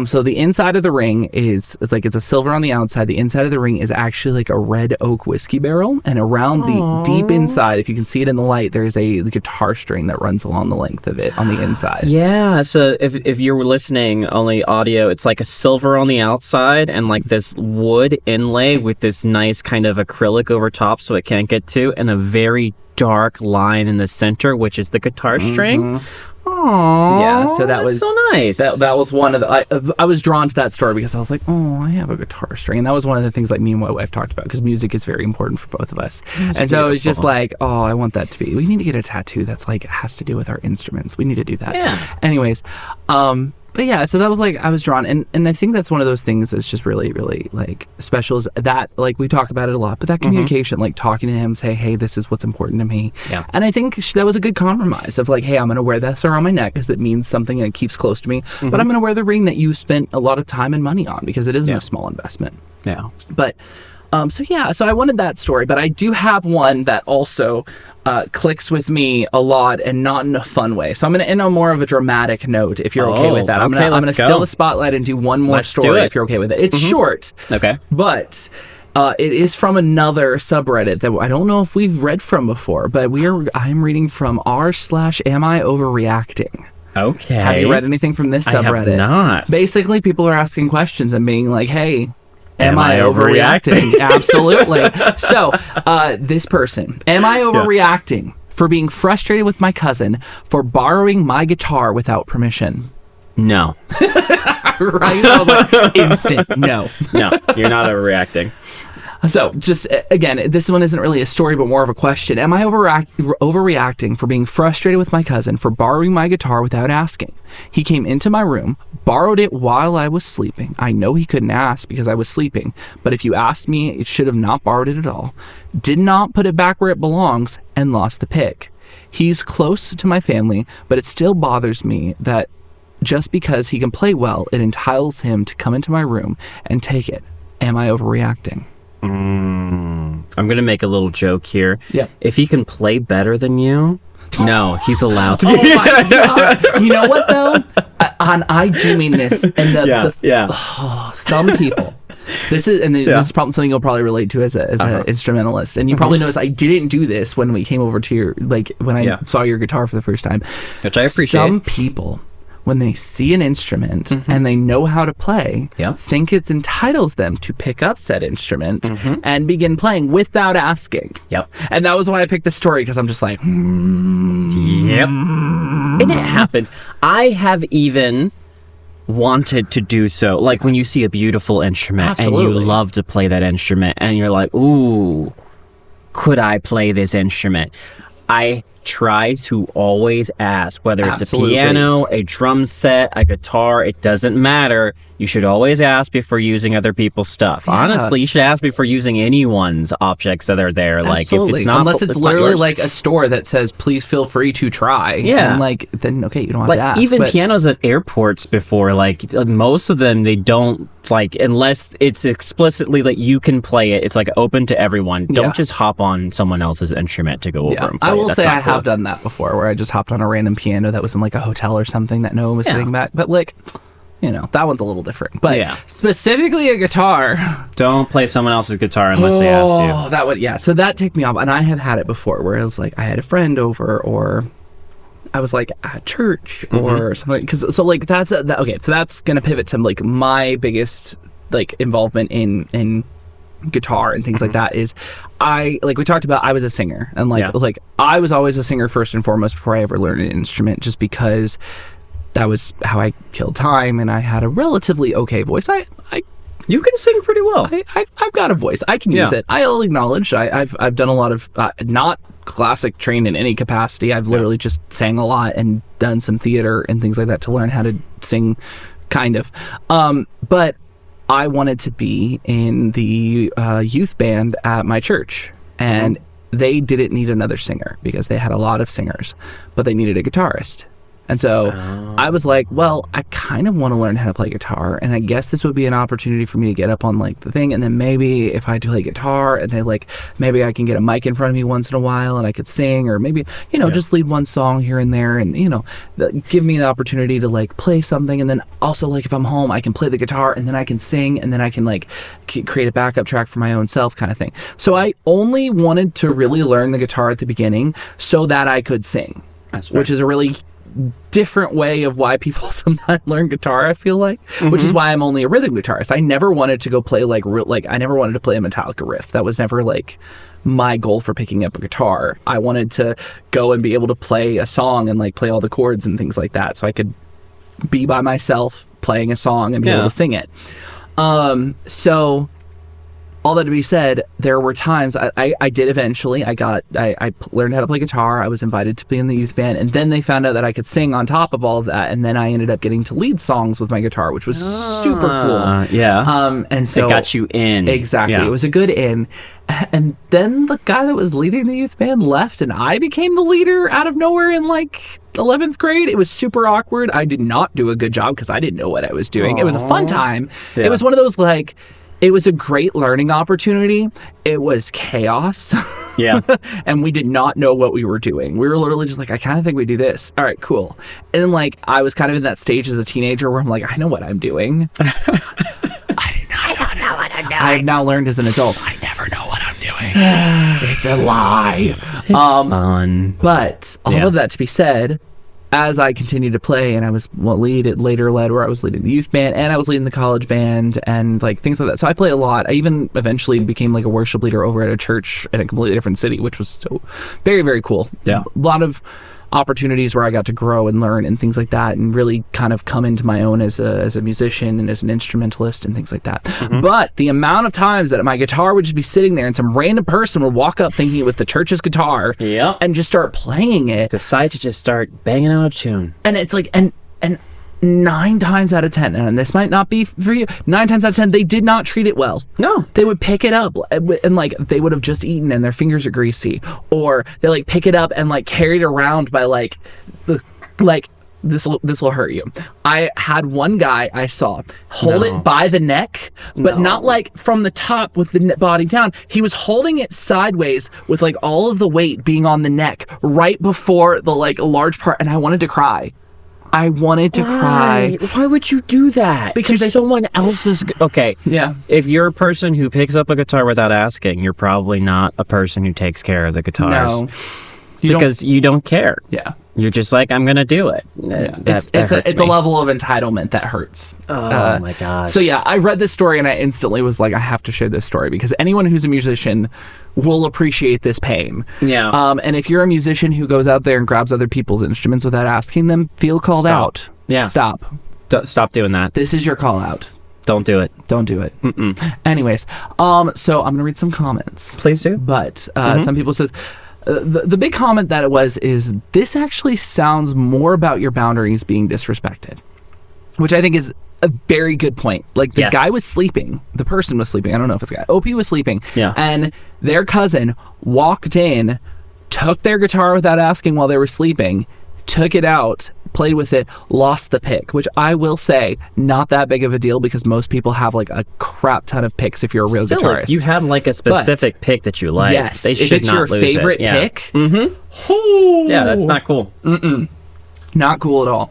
so the inside of the ring is it's a silver on the outside. The inside of the ring is actually like a red oak whiskey barrel, and around the deep inside, if you can see it in the light, there's a guitar string that runs along the length of it on the inside. Yeah, so if you're listening only audio, it's like a silver on the outside and like this wood inlay with this nice kind of acrylic over top so it can't get to, and a very dark line in the center, which is the guitar string. Aww, Yeah, so that was so nice. That was one of the. I was drawn to that story because I was like, oh, I have a guitar string, and that was one of the things like me and my wife talked about because music is very important for both of us. And so it was just like, oh, I want that to be. We need to get a tattoo that's like has to do with our instruments. We need to do that. Yeah. Anyways, but yeah, so that was like I was drawn, and I think that's one of those things that's just really, really like special is that like we talk about it a lot, but that communication, like talking to him, say, hey, this is what's important to me. Yeah. And I think that was a good compromise of like, hey, I'm going to wear this around my neck because it means something and it keeps close to me, but I'm going to wear the ring that you spent a lot of time and money on because it isn't a small investment. Yeah. But so I wanted that story, but I do have one that also clicks with me a lot and not in a fun way. So I'm going to end on more of a dramatic note if you're okay with that. I'm okay, going to let's go. steal the spotlight and do one more Let's do story it. if you're okay with it. It's short, Okay. but it is from another subreddit that I don't know if we've read from before, but I'm reading from r/am I overreacting. Okay. Have you read anything from this subreddit? I have not. Basically, people are asking questions and being like, hey, am I overreacting? Absolutely. So, this person, am I overreacting for being frustrated with my cousin for borrowing my guitar without permission? No. Right? I was like, instant no. No, you're not overreacting. So, just again, this one isn't really a story, but more of a question. Am I overreacting for being frustrated with my cousin for borrowing my guitar without asking? He came into my room, borrowed it while I was sleeping. I know he couldn't ask because I was sleeping, but if you asked me, it should have not borrowed it at all. Did not put it back where it belongs and lost the pick. He's close to my family, but it still bothers me that just because he can play well, it entitles him to come into my room and take it. Am I overreacting? I'm going to make a little joke here. Yeah. If he can play better than you, no, he's allowed to. Oh my God. You know what, though? I do mean this. And some people, this is probably something you'll probably relate to as an instrumentalist. And you probably noticed I didn't do this when we came over to your, when I saw your guitar for the first time. Which I appreciate. Some people, when they see an instrument and they know how to play, think it entitles them to pick up said instrument and begin playing without asking. Yep. And that was why I picked this story, because I'm just like, Yep. And it happens. I have even wanted to do so. Like when you see a beautiful instrument and you love to play that instrument and you're like, ooh, could I play this instrument? I try to always ask, whether it's a piano, a drum set, a guitar, it doesn't matter. You should always ask before using other people's stuff. Yeah. Honestly, you should ask before using anyone's objects that are there. Absolutely. Like if it's not, unless it's literally like a store that says, please feel free to try. Yeah. And then okay, you don't have to ask. Even pianos at airports before, most of them, they don't, unless it's explicitly that you can play it, it's open to everyone. Don't just hop on someone else's instrument to go over and play. I will say I have done that before, where I just hopped on a random piano that was in a hotel or something that no one was sitting back. But that one's a little different. But specifically a guitar. Don't play someone else's guitar unless they ask you. Oh, that would, so that ticked me off. And I have had it before where it was I had a friend over, or I was at church or something. Okay, so that's going to pivot to my biggest involvement in guitar and things like that is we talked about, I was a singer, and I was always a singer first and foremost before I ever learned an instrument, just because that was how I killed time, and I had a relatively okay voice. You can sing pretty well. I've got a voice. I can use it. I'll acknowledge. I've done a lot of not classic trained in any capacity. I've literally just sang a lot and done some theater and things like that to learn how to sing, kind of. But I wanted to be in the youth band at my church, and they didn't need another singer because they had a lot of singers, but they needed a guitarist. And so I was like, well, I kind of want to learn how to play guitar, and I guess this would be an opportunity for me to get up on the thing, and then maybe if I play guitar and they maybe I can get a mic in front of me once in a while and I could sing, or maybe just lead one song here and there, and give me the opportunity to play something, and then also if I'm home I can play the guitar and then I can sing, and then I can create a backup track for my own self, kind of thing. So I only wanted to really learn the guitar at the beginning so that I could sing. That's right. Which is a really different way of why people sometimes learn guitar, I feel like, which is why I'm only a rhythm guitarist. I never wanted to go play I never wanted to play a Metallica riff. That was never my goal for picking up a guitar. I wanted to go and be able to play a song and play all the chords and things like that, so I could be by myself playing a song and be able to sing it. So all that to be said, there were times I did eventually. I learned how to play guitar. I was invited to be in the youth band, and then they found out that I could sing on top of all of that, and then I ended up getting to lead songs with my guitar, which was super cool. Yeah. And so it got you in. Exactly. Yeah. It was a good in. And then the guy that was leading the youth band left, and I became the leader out of nowhere in 11th grade. It was super awkward. I did not do a good job because I didn't know what I was doing. It was a fun time. Yeah. It was one of those it was a great learning opportunity. It was chaos. Yeah. And we did not know what we were doing. We were literally just I kind of think we do this. All right, cool. And then I was kind of in that stage as a teenager where I'm I know what I'm doing. I don't know what I'm doing. I've now learned as an adult, I never know what I'm doing. It's a lie. It's fun. But all of that to be said, as I continued to play, and I was later led where I was leading the youth band, and I was leading the college band, and like things like that. So I play a lot. I even eventually became like a worship leader over at a church in a completely different city, which was so very, very cool. Yeah. A lot of opportunities where I got to grow and learn and things like that, and really kind of come into my own as a musician and as an instrumentalist and things like that. But the amount of times that my guitar would just be sitting there and some random person would walk up thinking it was the church's guitar and just start playing it. Decide to just start banging out a tune. And it's like, and 9 times out of 10, and this might not be for you, 9 times out of 10, they did not treat it well. No. They would pick it up and like they would have just eaten and their fingers are greasy, or they like pick it up and like carry it around by like this will hurt you. I had one guy I saw hold it by the neck, but not like from the top with the body down. He was holding it sideways with like all of the weight being on the neck right before the like large part, and I wanted to cry. I wanted to cry. Why would you do that? Because someone else's... Okay. Yeah. If you're a person who picks up a guitar without asking, you're probably not a person who takes care of the guitars. No. Because you don't care. Yeah. You're just like, I'm going to do it. Yeah. It's a level of entitlement that hurts. Oh my gosh. So yeah, I read this story and I instantly was like, I have to share this story because anyone who's a musician will appreciate this pain. Yeah. And if you're a musician who goes out there and grabs other people's instruments without asking them, feel called out. Yeah. Stop. Stop doing that. This is your call out. Don't do it. Don't do it. Anyways, so I'm going to read some comments. Please do. But some people said... The big comment that it was is this actually sounds more about your boundaries being disrespected, which I think is a very good point. Like the guy was sleeping, the person was sleeping. I don't know if it's a guy. OP was sleeping. Yeah. And their cousin walked in, took their guitar without asking while they were sleeping, took it out, played with it, lost the pick, which I will say not that big of a deal because most people have like a crap ton of picks if you're a real guitarist. If you have like a specific pick that you like, yes, they if should it's not your lose favorite it. pick, Yeah, that's not cool. Not cool at all.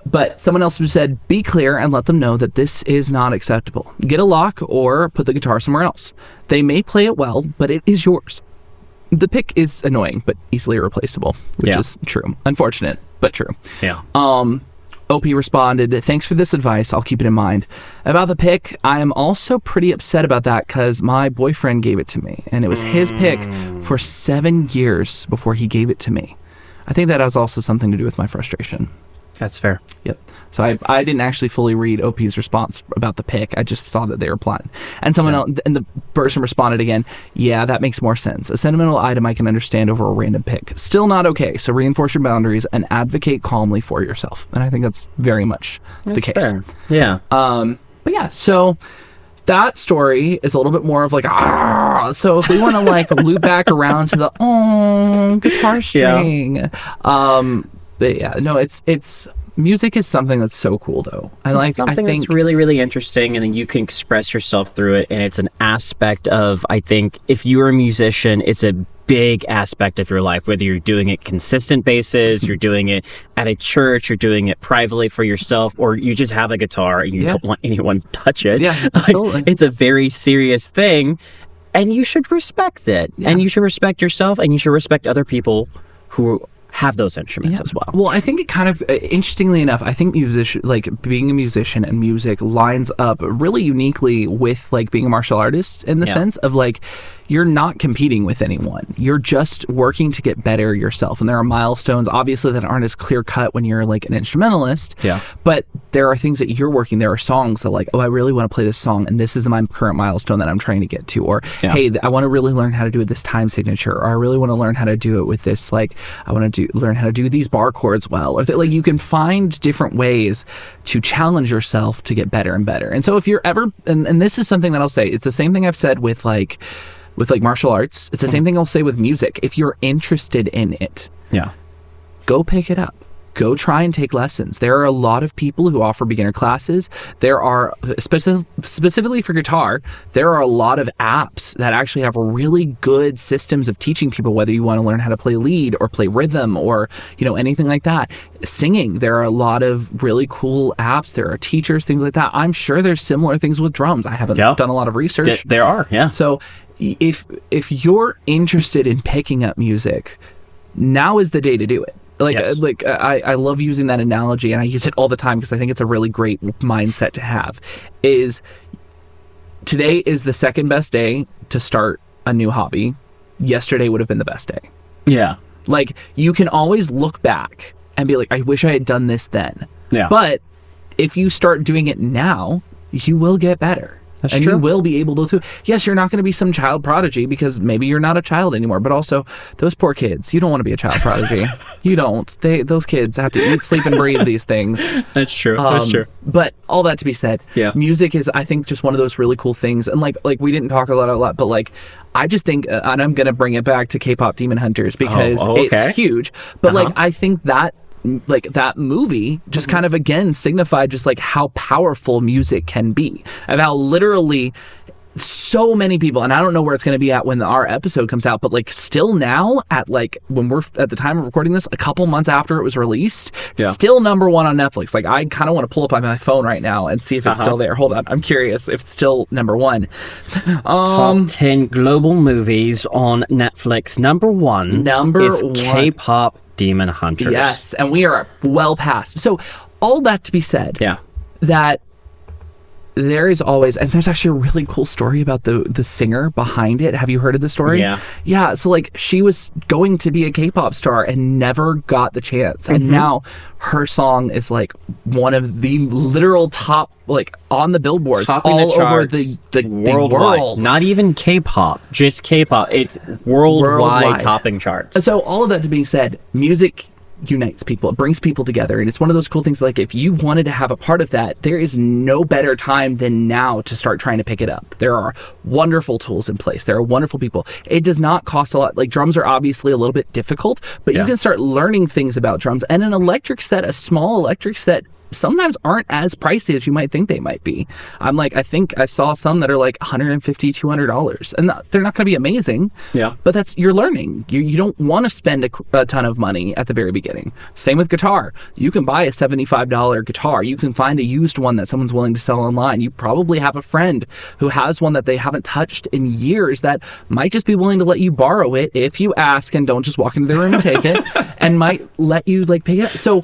But someone else said, be clear and let them know that this is not acceptable. Get a lock or put the guitar somewhere else. They may play it well, but it is yours. The pick is annoying, but easily replaceable, which is true. Unfortunate, but true. Yeah. OP responded, thanks for this advice. I'll keep it in mind. About the pick, I am also pretty upset about that because my boyfriend gave it to me, and it was his pick for 7 years before he gave it to me. I think that has also something to do with my frustration. That's fair. Yep. So I didn't actually fully read OP's response about the pick. I just saw that they were plotting. And someone else, and the person responded again, yeah, that makes more sense. A sentimental item I can understand over a random pick. Still not okay. So reinforce your boundaries and advocate calmly for yourself. And I think that's very much the case. Fair. Yeah. But yeah, so that story is a little bit more of like, so if we want to like loop back around to the guitar string. But yeah, no, it's music is something that's so cool though. I think that's really, really interesting, and then you can express yourself through it, and it's an aspect of, I think, if you're a musician, it's a big aspect of your life, whether you're doing it consistent basis, you're doing it at a church, you're doing it privately for yourself, or you just have a guitar and you don't want anyone to touch it. Yeah, absolutely. It's a very serious thing, and you should respect it. And you should respect yourself, and you should respect other people who have those instruments as well. Well, I think it kind of, interestingly enough, I think being a musician and music lines up really uniquely with like being a martial artist in the sense of like, you're not competing with anyone. You're just working to get better yourself. And there are milestones, obviously, that aren't as clear cut when you're like an instrumentalist. Yeah. But there are things that you're working. There are songs that like, oh, I really want to play this song, and this is my current milestone that I'm trying to get to. Or, hey, I want to really learn how to do it this time signature. Or I really want to learn how to do it with this, like, I want to learn how to do these bar chords well. Or like, you can find different ways to challenge yourself to get better and better. And so if you're ever, and this is something that I'll say, it's the same thing I've said with martial arts. It's the same thing I'll say with music. If you're interested in it, go pick it up. Go try and take lessons. There are a lot of people who offer beginner classes. There are, specifically for guitar, there are a lot of apps that actually have really good systems of teaching people, whether you want to learn how to play lead or play rhythm or, anything like that. Singing, there are a lot of really cool apps. There are teachers, things like that. I'm sure there's similar things with drums. I haven't done a lot of research. There are, yeah. So if you're interested in picking up music, now is the day to do it. Like, Yes. I love using that analogy, and I use it all the time because I think it's a really great mindset to have. Is today is the second best day to start a new hobby. Yesterday would have been the best day. Yeah. Like, you can always look back and be like, I wish I had done this then. Yeah. But if you start doing it now, you will get better. That's and true. you will be able to. Yes, you're not going to be some child prodigy because maybe you're not a child anymore. But also, those poor kids, you don't want to be a child prodigy. You don't. Those kids have to eat, sleep, and breathe these things. That's true. That's true. But all that to be said, Yeah. music is, I think, just one of those really cool things. And like we didn't talk a lot, but like, I just think, and I'm going to bring it back to K-pop Demon Hunters because okay. it's huge. But like, I think that movie just kind of again signified just like how powerful music can be, and how literally so many people, and I don't know where it's going to be at when our episode comes out, but like still now at like when we're at the time of recording this, a couple months after it was released, still number one on Netflix. Like, I kind of want to pull up on my phone right now and see if it's still there. Hold on, I'm curious if it's still number one. Top 10 global movies on Netflix. Number one is K-pop Demon Hunters. Yes, and we are well past. So all that to be said, that there is always, and there's actually a really cool story about the singer behind it. Have you heard of the story? Yeah. So like, she was going to be a K-pop star and never got the chance, and now her song is like one of the literal top, like on the billboards all over the world. Not even K-pop, just K-pop. It's worldwide topping charts. So all of that to be said, music unites people. It brings people together, and it's one of those cool things. Like, if you wanted to have a part of that, there is no better time than now to start trying to pick it up. There are wonderful tools in place. There are wonderful people. It does not cost a lot. Like, drums are obviously a little bit difficult, but you can start learning things about drums. And an electric set, a small electric set, sometimes aren't as pricey as you might think they might be. I'm like, I think I saw some that are like $150, $200, and they're not going to be amazing. But you're learning. You don't want to spend a ton of money at the very beginning. Same with guitar. You can buy a $75 guitar. You can find a used one that someone's willing to sell online. You probably have a friend who has one that they haven't touched in years that might just be willing to let you borrow it if you ask and don't just walk into their room and take it, and might let you like pay it. So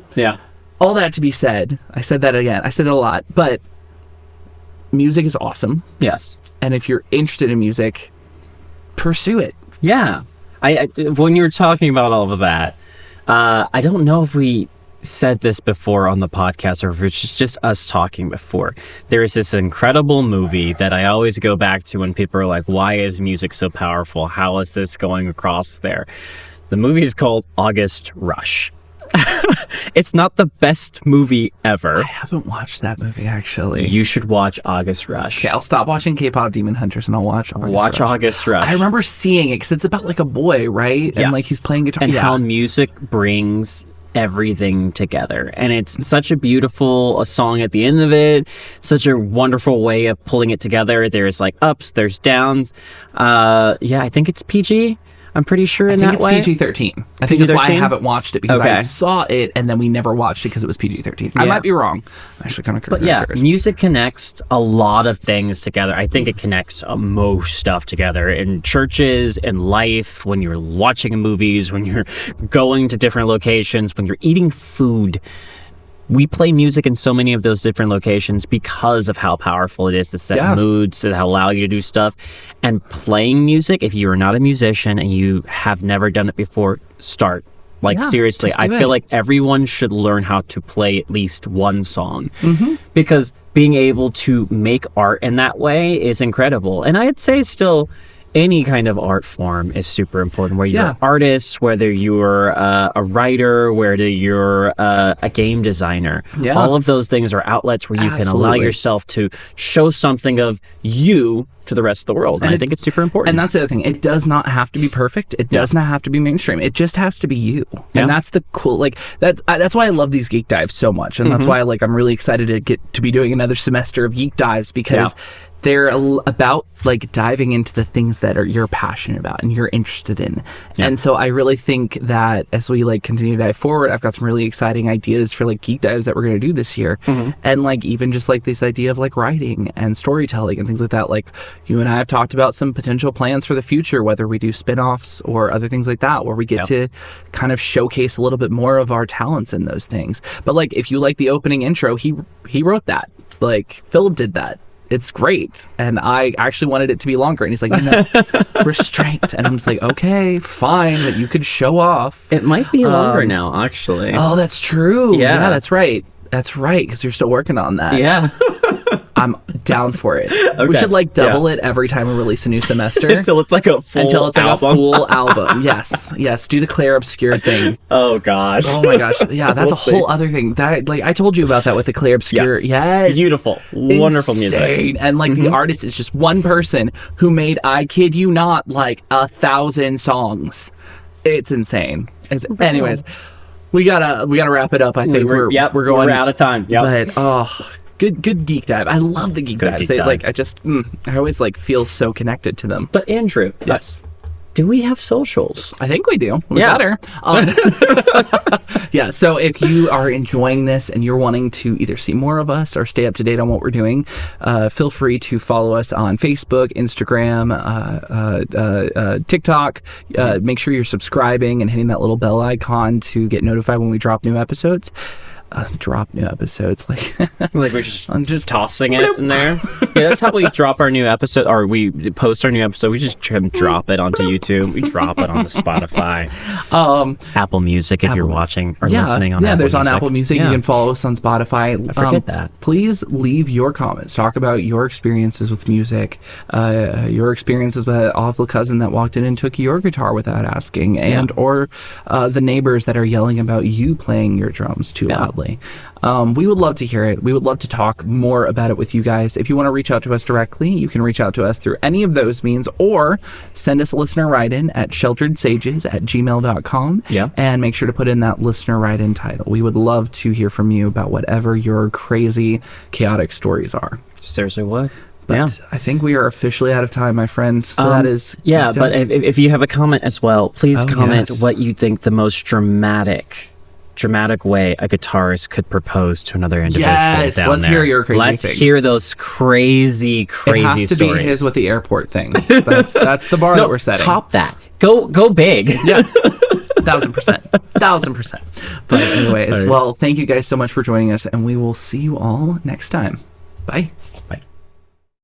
all that to be said, I said that again. I said it a lot, but music is awesome. Yes. And if you're interested in music, pursue it. Yeah. I when you were talking about all of that, I don't know if we said this before on the podcast or if it's just us talking before. There is this incredible movie that I always go back to when people are like, why is music so powerful? How is this going across there? The movie is called August Rush. It's not the best movie ever. I haven't watched that movie, actually. You should watch August Rush. Okay, I'll stop watching K-pop Demon Hunters and I'll watch August Rush. I remember seeing it because it's about like a boy, right? Yes. And like he's playing guitar. And how music brings everything together. And it's such a beautiful song at the end of it. Such a wonderful way of pulling it together. There's like ups, there's downs. I think it's PG. I'm pretty sure in that way. I think it's PG-13. I think that's why I haven't watched it, because I saw it and then we never watched it because it was PG-13. I might be wrong. I'm actually kind of curious. But yeah, music connects a lot of things together. I think it connects most stuff together in churches, in life, when you're watching movies, when you're going to different locations, when you're eating food. We play music in so many of those different locations because of how powerful it is to set moods, to allow you to do stuff. And playing music, if you are not a musician and you have never done it before, start. Like, seriously, I feel like everyone should learn how to play at least one song. Because being able to make art in that way is incredible. And I'd say still, any kind of art form is super important, whether you're an artist, whether you're a writer, whether you're a game designer. All of those things are outlets where you can allow yourself to show something of you to the rest of the world. And I think it's super important. And that's the other thing. It does not have to be perfect. It does not have to be mainstream. It just has to be you. And that's the cool, like, that's why I love these Geek Dives so much. And that's why I'm really excited to get to be doing another semester of Geek Dives, because they're about like diving into the things that you're passionate about and you're interested in. Yeah. And so I really think that as we like continue to dive forward, I've got some really exciting ideas for like geek dives that we're going to do this year. And like even just like this idea of like writing and storytelling and things like that. Like you and I have talked about some potential plans for the future, whether we do spin-offs or other things like that, where we get to kind of showcase a little bit more of our talents in those things. But like if you like the opening intro, he wrote that. Like Philip did that. It's great. And I actually wanted it to be longer. And he's like, no, restraint. And I'm just like, okay, fine, but you could show off. It might be longer now, actually. Oh, that's true. Yeah. That's right. That's right, because you're still working on that. Yeah. I'm down for it. Okay. We should like double it every time we release a new semester. Until it's like a full album. A full album. Yes. Do the Claire Obscure thing. Oh gosh. Oh my gosh. Yeah, that's We'll a whole other thing. That like I told you about that with the Claire Obscure. Yes. Beautiful. Wonderful Insane. music. And like the artist is just one person who made, I kid you not, like 1,000 songs. It's insane. Anyways, we gotta wrap it up. I think we're going. We're out of time. Yep. But good geek dive. I love the geek dives. They like I always like feel so connected to them. But Andrew, Yes. do we have socials? I think we do. We Yeah. better. Yeah. So if you are enjoying this and you're wanting to either see more of us or stay up to date on what we're doing, feel free to follow us on Facebook, Instagram, TikTok. Make sure you're subscribing and hitting that little bell icon to get notified when we drop new episodes. Like Like I'm just tossing it in there. Yeah, that's how we drop our new episode, or we post our new episode. We just drop it onto YouTube. We drop it on the Spotify, Apple Music if you're watching or listening on. Yeah, Apple there's Music. on Apple Music. Yeah. You can follow us on Spotify. I forget that. Please leave your comments. Talk about your experiences with music, your experiences with that awful cousin that walked in and took your guitar without asking, or the neighbors that are yelling about you playing your drums too loudly. We would love to hear it. We would love to talk more about it with you guys. If you want to reach out to us directly, you can reach out to us through any of those means, or send us a listener write-in at shelteredsages@gmail.com. Yeah. And make sure to put in that listener write-in title. We would love to hear from you about whatever your crazy, chaotic stories are. Seriously, what? But I think we are officially out of time, my friend. So that is... Yeah, but if you have a comment as well, please comment what you think the most dramatic way a guitarist could propose to another individual. Yes, down let's there. hear your crazy Let's things. hear those crazy it has to stories. be his with the airport things. That's the bar that we're setting. Top that. Go big. Yeah. 1,000%. But anyways, well, thank you guys so much for joining us, and we will see you all next time. Bye.